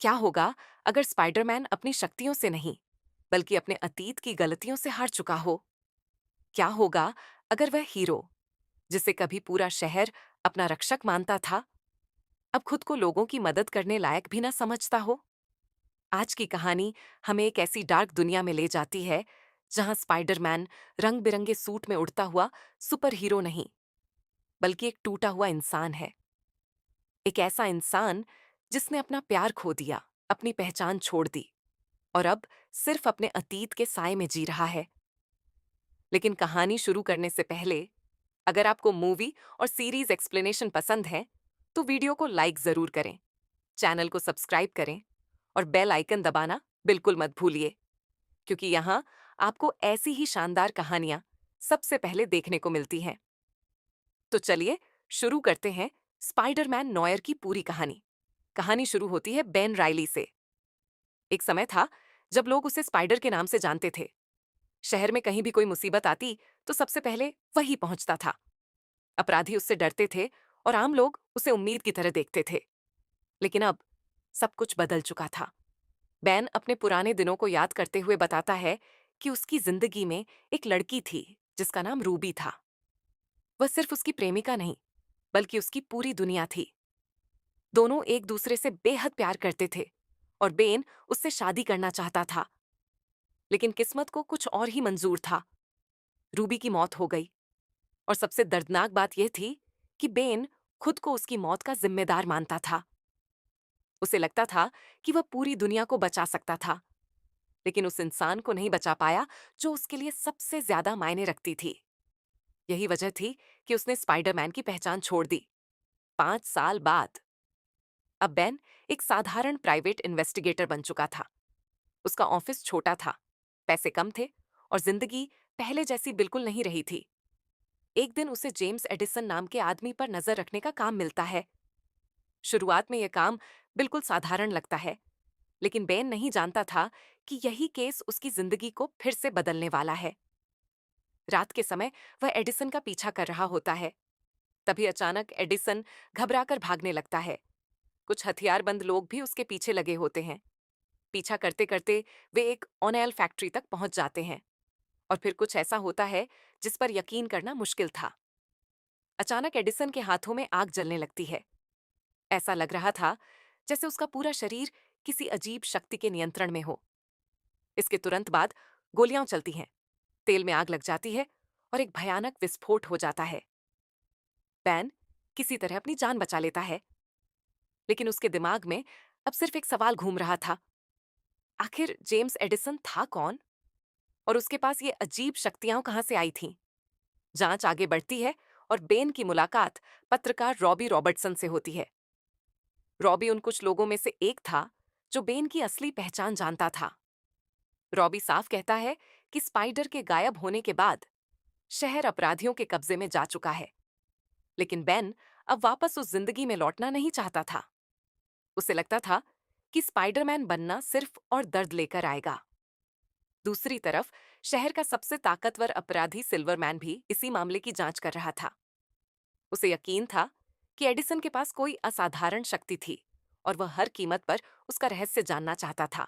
क्या होगा अगर स्पाइडरमैन अपनी शक्तियों से नहीं, बल्कि अपने अतीत की गलतियों से हार चुका हो? क्या होगा अगर वह हीरो, जिसे कभी पूरा शहर अपना रक्षक मानता था, अब खुद को लोगों की मदद करने लायक भी ना समझता हो? आज की कहानी हमें एक ऐसी डार्क दुनिया में ले जाती है, जहां स्पाइडरमैन रंग बिरंगे सूट में उड़ता हुआ सुपर हीरो नहीं, बल्कि एक टूटा हुआ इंसान है। एक ऐसा इंसान जिसने अपना प्यार खो दिया, अपनी पहचान छोड़ दी और अब सिर्फ अपने अतीत के साए में जी रहा है। लेकिन कहानी शुरू करने से पहले, अगर आपको मूवी और सीरीज एक्सप्लेनेशन पसंद है, तो वीडियो को लाइक जरूर करें, चैनल को सब्सक्राइब करें और बेल आइकन दबाना बिल्कुल मत भूलिए, क्योंकि यहाँ आपको ऐसी ही शानदार कहानियां सबसे पहले देखने को मिलती हैं। तो चलिए शुरू करते हैं स्पाइडरमैन नॉयर की पूरी कहानी। कहानी शुरू होती है बेन राइली से। एक समय था जब लोग उसे स्पाइडर के नाम से जानते थे। शहर में कहीं भी कोई मुसीबत आती तो सबसे पहले वही पहुंचता था। अपराधी उससे डरते थे और आम लोग उसे उम्मीद की तरह देखते थे। लेकिन अब सब कुछ बदल चुका था। बैन अपने पुराने दिनों को याद करते हुए बताता है कि उसकी जिंदगी में एक लड़की थी जिसका नाम रूबी था। वह सिर्फ उसकी प्रेमिका नहीं, बल्कि उसकी पूरी दुनिया थी। दोनों एक दूसरे से बेहद प्यार करते थे और बेन उससे शादी करना चाहता था। लेकिन किस्मत को कुछ और ही मंजूर था। रूबी की मौत हो गई और सबसे दर्दनाक बात यह थी कि बेन खुद को उसकी मौत का जिम्मेदार मानता था। उसे लगता था कि वह पूरी दुनिया को बचा सकता था, लेकिन उस इंसान को नहीं बचा पाया जो उसके लिए सबसे ज्यादा मायने रखती थी। यही वजह थी कि उसने स्पाइडरमैन की पहचान छोड़ दी। 5 साल बाद अब बेन एक साधारण प्राइवेट इन्वेस्टिगेटर बन चुका था। उसका ऑफिस छोटा था, पैसे कम थे और जिंदगी पहले जैसी बिल्कुल नहीं रही थी। एक दिन उसे जेम्स एडिसन नाम के आदमी पर नजर रखने का काम मिलता है। शुरुआत में यह काम बिल्कुल साधारण लगता है, लेकिन बेन नहीं जानता था कि यही केस उसकी जिंदगी को फिर से बदलने वाला है। रात के समय वह एडिसन का पीछा कर रहा होता है। तभी अचानक एडिसन घबराकर भागने लगता है। कुछ हथियारबंद लोग भी उसके पीछे लगे होते हैं। पीछा करते करते वे एक ऑनएल फैक्ट्री तक पहुंच जाते हैं और फिर कुछ ऐसा होता है जिस पर यकीन करना मुश्किल था। अचानक एडिसन के हाथों में आग जलने लगती है। ऐसा लग रहा था जैसे उसका पूरा शरीर किसी अजीब शक्ति के नियंत्रण में हो। इसके तुरंत बाद गोलियां चलती हैं, तेल में आग लग जाती है और एक भयानक विस्फोट हो जाता है। बैन किसी तरह अपनी जान बचा लेता है, लेकिन उसके दिमाग में अब सिर्फ एक सवाल घूम रहा था। आखिर जेम्स एडिसन था कौन और उसके पास ये अजीब शक्तियां कहां से आई थीं? जांच आगे बढ़ती है और बेन की मुलाकात पत्रकार रॉबी रॉबर्टसन से होती है। रॉबी उन कुछ लोगों में से एक था जो बेन की असली पहचान जानता था। रॉबी साफ कहता है कि स्पाइडर के गायब होने के बाद शहर अपराधियों के कब्जे में जा चुका है, लेकिन बेन अब वापस उस जिंदगी में लौटना नहीं चाहता था। उसे लगता था कि स्पाइडरमैन बनना सिर्फ और दर्द लेकर आएगा। दूसरी तरफ शहर का सबसे ताकतवर अपराधी सिल्वरमैन भी इसी मामले की जांच कर रहा था। उसे यकीन था कि एडिसन के पास कोई असाधारण शक्ति थी और वह हर कीमत पर उसका रहस्य जानना चाहता था।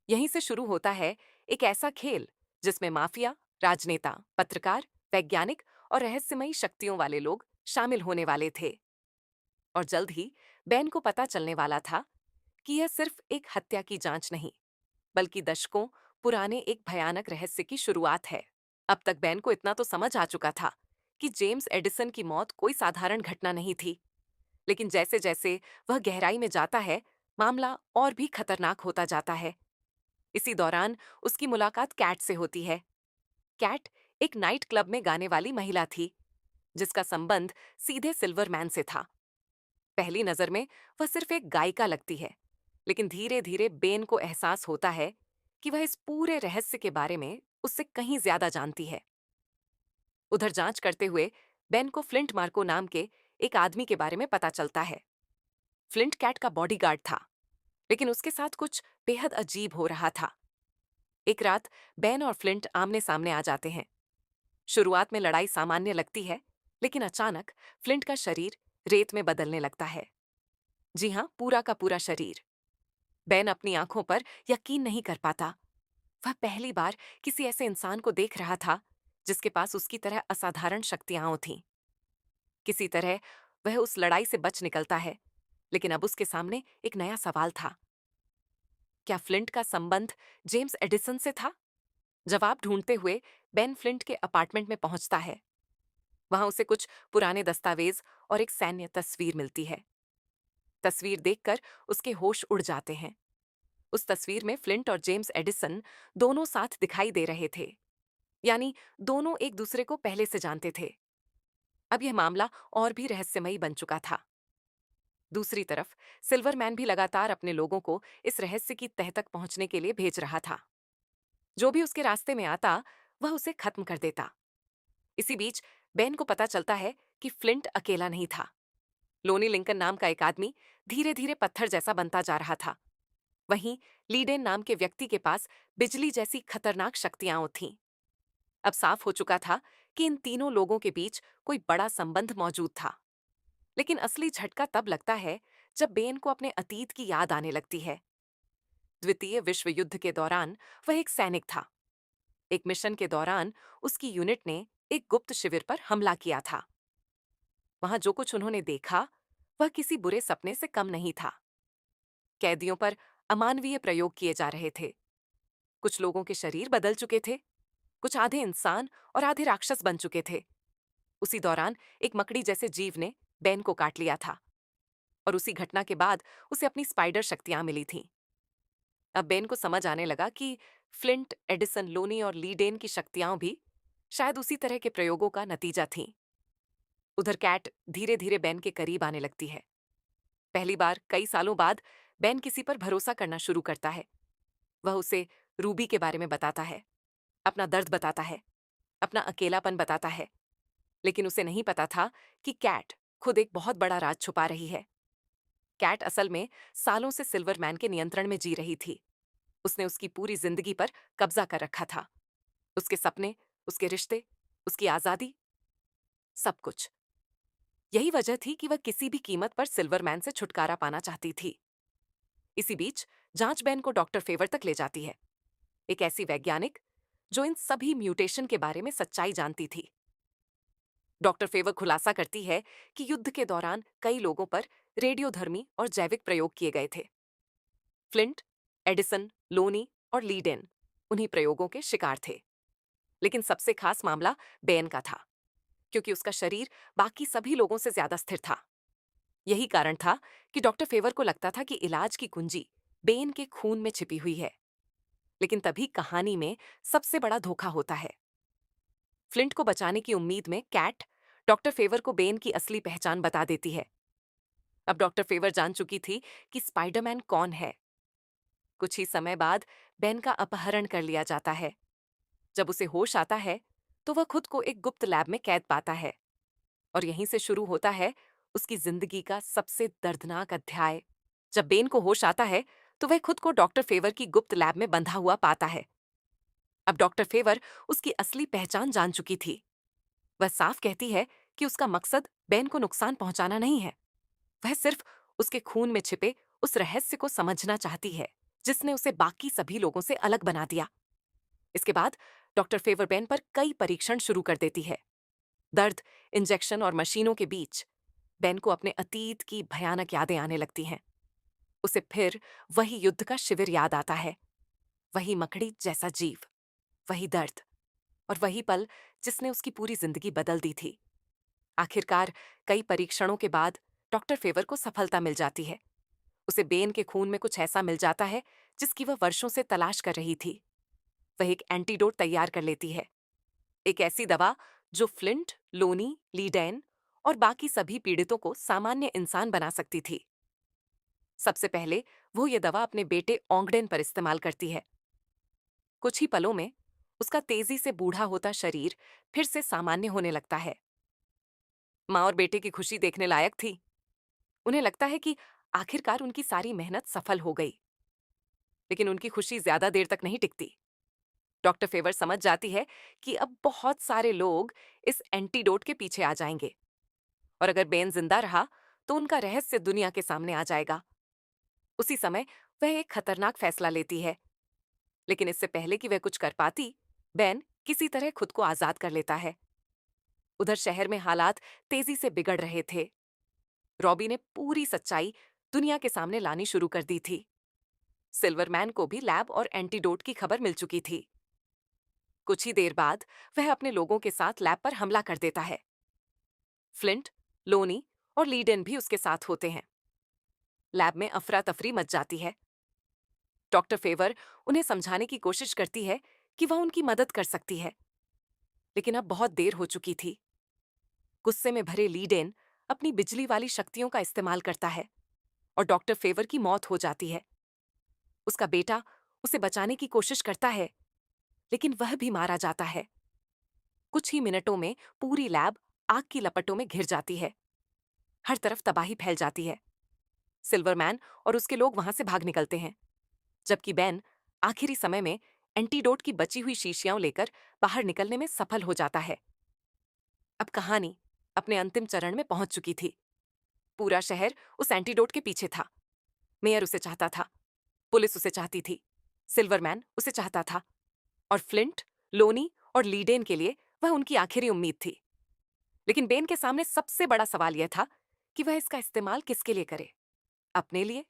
यहीं से शुरू होता है एक ऐसा खेल जिसमें माफिया, राजनेता, पत्रकार, वैज्ञानिक और रहस्यमयी शक्तियों वाले लोग शामिल होने वाले थे। और जल्द ही बेन को पता चलने वाला था कि यह सिर्फ एक हत्या की जांच नहीं, बल्कि दशकों पुराने एक भयानक रहस्य की शुरुआत है। अब तक बेन को इतना तो समझ आ चुका था कि जेम्स एडिसन की मौत कोई साधारण घटना नहीं थी, लेकिन जैसे जैसे वह गहराई में जाता है, मामला और भी खतरनाक होता जाता है। इसी दौरान उसकी मुलाकात कैट से होती है। कैट एक नाइट क्लब में गाने वाली महिला थी, जिसका संबंध सीधे सिल्वरमैन से था। पहली नजर में वह सिर्फ एक गायिका लगती है, लेकिन धीरे धीरे बेन को एहसास होता है कि वह इस पूरे रहस्य के बारे में उससे कहीं ज्यादा जानती है। उधर जांच करते हुए बेन को फ्लिंट मार्को नाम के एक आदमी के बारे में पता चलता है। फ्लिंट कैट का बॉडीगार्ड था, लेकिन उसके साथ कुछ बेहद अजीब हो रहा था। एक रात बेन और फ्लिंट आमने सामने आ जाते हैं। शुरुआत में लड़ाई सामान्य लगती है, लेकिन अचानक फ्लिंट का शरीर रेत में बदलने लगता है। जी हाँ, पूरा का पूरा शरीर। बेन अपनी आंखों पर यकीन नहीं कर पाता। वह पहली बार किसी ऐसे इंसान को देख रहा था जिसके पास उसकी तरह असाधारण शक्तियां थीं। किसी तरह वह उस लड़ाई से बच निकलता है, लेकिन अब उसके सामने एक नया सवाल था। क्या फ्लिंट का संबंध जेम्स एडिसन से था? जवाब ढूंढते हुए बेन फ्लिंट के अपार्टमेंट में पहुंचता है। वहां उसे कुछ पुराने दस्तावेज और एक सैन्य तस्वीर मिलती है। तस्वीर देखकर उसके होश उड़ जाते हैं। उस तस्वीर में फ्लिंट और जेम्स एडिसन दोनों साथ दिखाई दे रहे थे, यानी दोनों एक दूसरे को पहले से जानते थे। अब यह मामला और भी रहस्यमयी बन चुका था। दूसरी तरफ सिल्वरमैन भी लगातार अपने लोगों को इस रहस्य की तह तक पहुंचने के लिए भेज रहा था। जो भी उसके रास्ते में आता, वह उसे खत्म कर देता। इसी बीच बेन को पता चलता है कि फ्लिंट अकेला नहीं था। लोनी लिंकन नाम का एक आदमी धीरे धीरे पत्थर जैसा बनता जा रहा था। वहीं लीडेन नाम के व्यक्ति के पास बिजली जैसी खतरनाक शक्तियां थीं। अब साफ हो चुका था कि इन तीनों लोगों के बीच कोई बड़ा संबंध मौजूद था। लेकिन असली झटका तब लगता है जब बेन को अपने अतीत की याद आने लगती है। द्वितीय विश्व युद्ध के दौरान वह एक सैनिक था। एक मिशन के दौरान उसकी यूनिट ने एक गुप्त शिविर पर हमला किया था। वहां जो कुछ उन्होंने देखा, वह किसी बुरे सपने से कम नहीं था। कैदियों पर अमानवीय प्रयोग किए जा रहे थे। कुछ लोगों के शरीर बदल चुके थे, कुछ आधे इंसान और आधे राक्षस बन चुके थे। उसी दौरान एक मकड़ी जैसे जीव ने बेन को काट लिया था, और उसी घटना के बाद उसे अपनी स्पाइडर शक्तियां मिली थीं। अब बेन को समझ आने लगा कि फ्लिंट, एडिसन, लोनी और लीडेन की शक्तियां भी शायद उसी तरह के प्रयोगों का नतीजा थीं। उधर कैट धीरे धीरे बेन के करीब आने लगती है। पहली बार कई सालों बाद बेन किसी पर भरोसा करना शुरू करता है। वह उसे रूबी के बारे में बताता है, अपना दर्द बताता है, अपना अकेलापन बताता है। लेकिन उसे नहीं पता था कि कैट खुद एक बहुत बड़ा राज छुपा रही है। कैट असल में सालों से सिल्वरमैन के नियंत्रण में जी रही थी। उसने उसकी पूरी जिंदगी पर कब्जा कर रखा था। उसके सपने, उसके रिश्ते, उसकी आजादी, सब कुछ। यही वजह थी कि वह किसी भी कीमत पर सिल्वरमैन से छुटकारा पाना चाहती थी। इसी बीच जांच बेन को डॉक्टर फेवर तक ले जाती है, एक ऐसी वैज्ञानिक जो इन सभी म्यूटेशन के बारे में सच्चाई जानती थी। डॉक्टर फेवर खुलासा करती है कि युद्ध के दौरान कई लोगों पर रेडियोधर्मी और जैविक प्रयोग किए गए थे। फ्लिंट, एडिसन, लोनी और लीडेन उन्हीं प्रयोगों के शिकार थे। लेकिन सबसे खास मामला बेन का था, क्योंकि उसका शरीर बाकी सभी लोगों से ज्यादा स्थिर था। यही कारण था कि डॉक्टर फेवर को लगता था कि इलाज की कुंजी बेन के खून में छिपी हुई है। लेकिन तभी कहानी में सबसे बड़ा धोखा होता है। फ्लिंट को बचाने की उम्मीद में कैट डॉक्टर फेवर को बेन की असली पहचान बता देती है। अब डॉक्टर फेवर जान चुकी थी कि स्पाइडरमैन कौन है। कुछ ही समय बाद बेन का अपहरण कर लिया जाता है। जब उसे होश आता है, तो वह खुद को एक गुप्त लैब में कैद पाता है, और यहीं से शुरू होता है उसकी जिंदगी का सबसे दर्दनाक अध्याय। जब बेन को होश आता है, तो वह खुद को डॉक्टर फेवर की गुप्त लैब में बंधा हुआ पाता है। अब डॉक्टर फेवर उसकी असली पहचान जान चुकी थी। वह साफ कहती है कि उसका मकसद बेन को नुकसान पहुंचाना नहीं है। वह सिर्फ उसके खून में छिपे उस रहस्य को समझना चाहती है जिसने उसे बाकी सभी लोगों से अलग बना दिया। इसके बाद डॉक्टर फेवर बेन पर कई परीक्षण शुरू कर देती है। दर्द, इंजेक्शन और मशीनों के बीच बेन को अपने अतीत की भयानक यादें आने लगती हैं। उसे फिर वही युद्ध का शिविर याद आता है, वही मकड़ी जैसा जीव, वही दर्द और वही पल जिसने उसकी पूरी जिंदगी बदल दी थी। आखिरकार कई परीक्षणों के बाद डॉक्टर फेवर को सफलता मिल जाती है। उसे बेन के खून में कुछ ऐसा मिल जाता है जिसकी वह वर्षों से तलाश कर रही थी। वह एक एंटीडोट तैयार कर लेती है, एक ऐसी दवा जो फ्लिंट, लोनी, लीडेन और बाकी सभी पीड़ितों को सामान्य इंसान बना सकती थी। सबसे पहले वो ये दवा अपने बेटे ओंगडेन पर इस्तेमाल करती है। कुछ ही पलों में उसका तेजी से बूढ़ा होता शरीर फिर से सामान्य होने लगता है। माँ और बेटे की खुशी देखने लायक थी। उन्हें लगता है कि आखिरकार उनकी सारी मेहनत सफल हो गई। लेकिन उनकी खुशी ज्यादा देर तक नहीं टिकती। डॉक्टर फेवर समझ जाती है कि अब बहुत सारे लोग इस एंटीडोट के पीछे आ जाएंगे, और अगर बेन जिंदा रहा तो उनका रहस्य दुनिया के सामने आ जाएगा। उसी समय वह एक खतरनाक फैसला लेती है, लेकिन इससे पहले कि वह कुछ कर पाती, बेन किसी तरह खुद को आजाद कर लेता है। उधर शहर में हालात तेजी से बिगड़ रहे थे। रॉबी ने पूरी सच्चाई दुनिया के सामने लानी शुरू कर दी थी। सिल्वरमैन को भी लैब और एंटीडोट की खबर मिल चुकी थी। कुछ ही देर बाद वह अपने लोगों के साथ लैब पर हमला कर देता है। फ्लिंट, लोनी और लीडेन भी उसके साथ होते हैं। लैब में अफरा तफरी मच जाती है। डॉक्टर फेवर उन्हें समझाने की कोशिश करती है कि वह उनकी मदद कर सकती है, लेकिन अब बहुत देर हो चुकी थी। गुस्से में भरे लीडेन अपनी बिजली वाली शक्तियों का इस्तेमाल करता है और डॉक्टर फेवर की मौत हो जाती है। उसका बेटा उसे बचाने की कोशिश करता है, लेकिन वह भी मारा जाता है। कुछ ही मिनटों में पूरी लैब आग की लपटों में घिर जाती है। हर तरफ तबाही फैल जाती है। सिल्वरमैन और उसके लोग वहां से भाग निकलते हैं, जबकि बेन आखिरी समय में एंटीडोट की बची हुई शीशियां लेकर बाहर निकलने में सफल हो जाता है। अब कहानी अपने अंतिम चरण में पहुंच चुकी थी। पूरा शहर उस एंटीडोट के पीछे था। मेयर उसे चाहता था, पुलिस उसे चाहती थी, सिल्वरमैन उसे चाहता था, और फ्लिंट, लोनी और लीडेन के लिए वह उनकी आखिरी उम्मीद थी। लेकिन बेन के सामने सबसे बड़ा सवाल यह था कि वह इसका इस्तेमाल किसके लिए करे, अपने लिए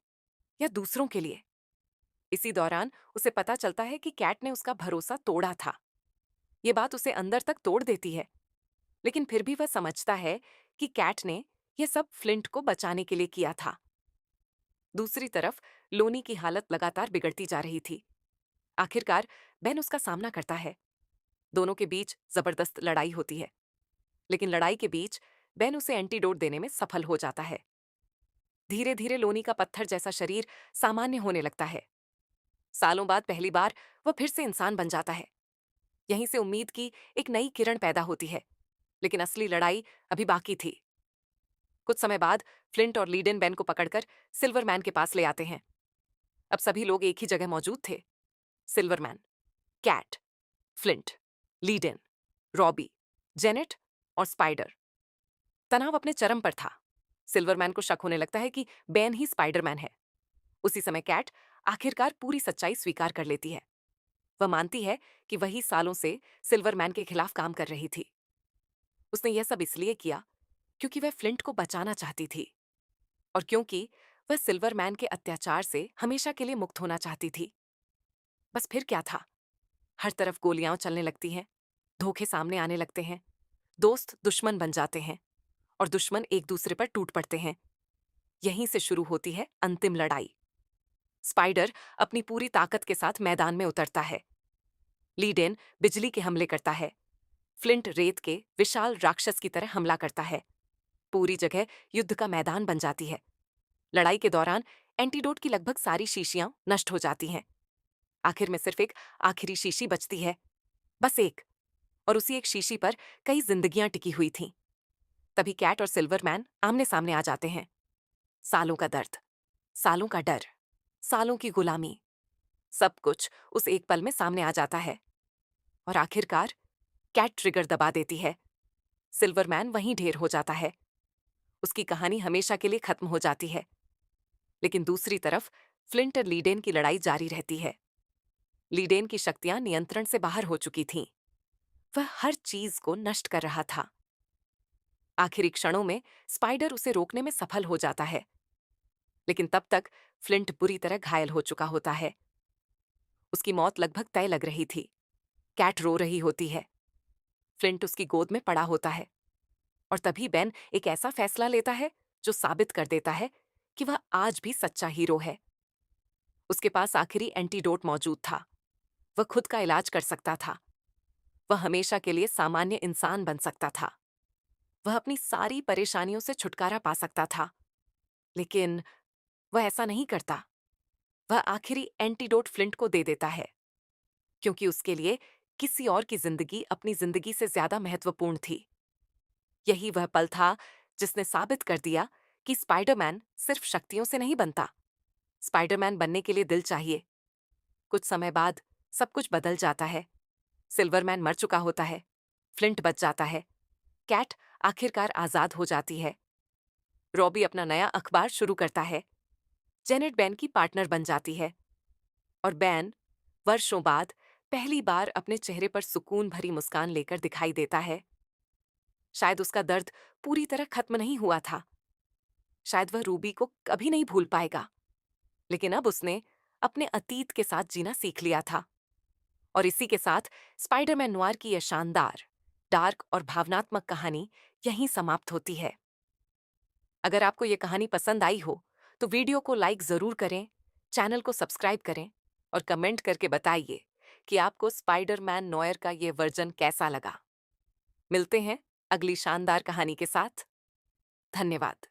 या दूसरों के लिए। इसी दौरान उसे पता चलता है कि कैट ने उसका भरोसा तोड़ा था। ये बात उसे अंदर तक तोड़ देती है, लेकिन फिर भी वह समझता है कि कैट ने यह सब फ्लिंट को बचाने के लिए किया था। दूसरी तरफ लोनी की हालत लगातार बिगड़ती जा रही थी। आखिरकार बेन उसका सामना करता है। दोनों के बीच जबरदस्त लड़ाई होती है, लेकिन लड़ाई के बीच बेन उसे एंटीडोट देने में सफल हो जाता है। धीरे धीरे लोनी का पत्थर जैसा शरीर सामान्य होने लगता है। सालों बाद पहली बार वह फिर से इंसान बन जाता है। यहीं से उम्मीद की एक नई किरण पैदा होती है, लेकिन असली लड़ाई अभी बाकी थी। कुछ समय बाद फ्लिंट और लीडेन बेन को पकड़कर सिल्वरमैन के पास ले आते हैं। अब सभी लोग एक ही जगह मौजूद थे। Silverman, Cat, Flint, Leiden, Robbie, Janet और स्पाइडर। तनाव अपने चरम पर था। सिल्वरमैन को शक होने लगता है कि बेन ही स्पाइडरमैन है। उसी समय कैट आखिरकार पूरी सच्चाई स्वीकार कर लेती है। वह मानती है कि वही सालों से सिल्वरमैन के खिलाफ काम कर रही थी। उसने यह सब इसलिए किया क्योंकि वह फ्लिंट को बचाना चाहती थी, और क्योंकि वह सिल्वरमैन के अत्याचार से हमेशा के लिए मुक्त होना चाहती थी। बस फिर क्या था? हर तरफ गोलियां चलने लगती हैं, धोखे सामने आने लगते हैं, दोस्त दुश्मन बन जाते हैं और दुश्मन एक दूसरे पर टूट पड़ते हैं। यहीं से शुरू होती है अंतिम लड़ाई। स्पाइडर अपनी पूरी ताकत के साथ मैदान में उतरता है। लीडेन बिजली के हमले करता है। फ्लिंट रेत के विशाल राक्षस की तरह हमला करता है। पूरी जगह युद्ध का मैदान बन जाती है। लड़ाई के दौरान एंटीडोट की लगभग सारी शीशियां नष्ट हो जाती हैं। आखिर में सिर्फ एक आखिरी शीशी बचती है, बस एक, और उसी एक शीशी पर कई जिंदगियां टिकी हुई थीं। तभी कैट और सिल्वरमैन आमने सामने आ जाते हैं। सालों का दर्द, सालों का डर, सालों की गुलामी, सब कुछ उस एक पल में सामने आ जाता है। और आखिरकार कैट ट्रिगर दबा देती है। सिल्वरमैन वहीं ढेर हो जाता है। उसकी कहानी हमेशा के लिए खत्म हो जाती है। लेकिन दूसरी तरफ फ्लिंट और लीडेन की लड़ाई जारी रहती है। लीडेन की शक्तियां नियंत्रण से बाहर हो चुकी थीं। वह हर चीज को नष्ट कर रहा था। आखिरी क्षणों में स्पाइडर उसे रोकने में सफल हो जाता है, लेकिन तब तक फ्लिंट बुरी तरह घायल हो चुका होता है। उसकी मौत लगभग तय लग रही थी। कैट रो रही होती है। फ्लिंट उसकी गोद में पड़ा होता है, और तभी बेन एक ऐसा फैसला लेता है जो साबित कर देता है कि वह आज भी सच्चा हीरो है। उसके पास आखिरी एंटीडोट मौजूद था। वह खुद का इलाज कर सकता था। वह हमेशा के लिए सामान्य इंसान बन सकता था। वह अपनी सारी परेशानियों से छुटकारा पा सकता था। लेकिन वह ऐसा नहीं करता। वह आखिरी एंटीडोट फ्लिंट को दे देता है, क्योंकि उसके लिए किसी और की जिंदगी अपनी जिंदगी से ज्यादा महत्वपूर्ण थी। यही वह पल था जिसने साबित कर दिया कि स्पाइडरमैन सिर्फ शक्तियों से नहीं बनता। स्पाइडरमैन बनने के लिए दिल चाहिए। कुछ समय बाद सब कुछ बदल जाता है। सिल्वरमैन मर चुका होता है। फ्लिंट बच जाता है। कैट आखिरकार आजाद हो जाती है। रॉबी अपना नया अखबार शुरू करता है। जेनेट बैन की पार्टनर बन जाती है और बैन वर्षों बाद पहली बार अपने चेहरे पर सुकून भरी मुस्कान लेकर दिखाई देता है। शायद उसका दर्द पूरी तरह खत्म नहीं हुआ था, शायद वह रूबी को कभी नहीं भूल पाएगा, लेकिन अब उसने अपने अतीत के साथ जीना सीख लिया था। और इसी के साथ स्पाइडरमैन नोयर की यह शानदार, डार्क और भावनात्मक कहानी यहीं समाप्त होती है। अगर आपको यह कहानी पसंद आई हो तो वीडियो को लाइक जरूर करें, चैनल को सब्सक्राइब करें और कमेंट करके बताइए कि आपको स्पाइडरमैन नोयर का यह वर्जन कैसा लगा। मिलते हैं अगली शानदार कहानी के साथ। धन्यवाद।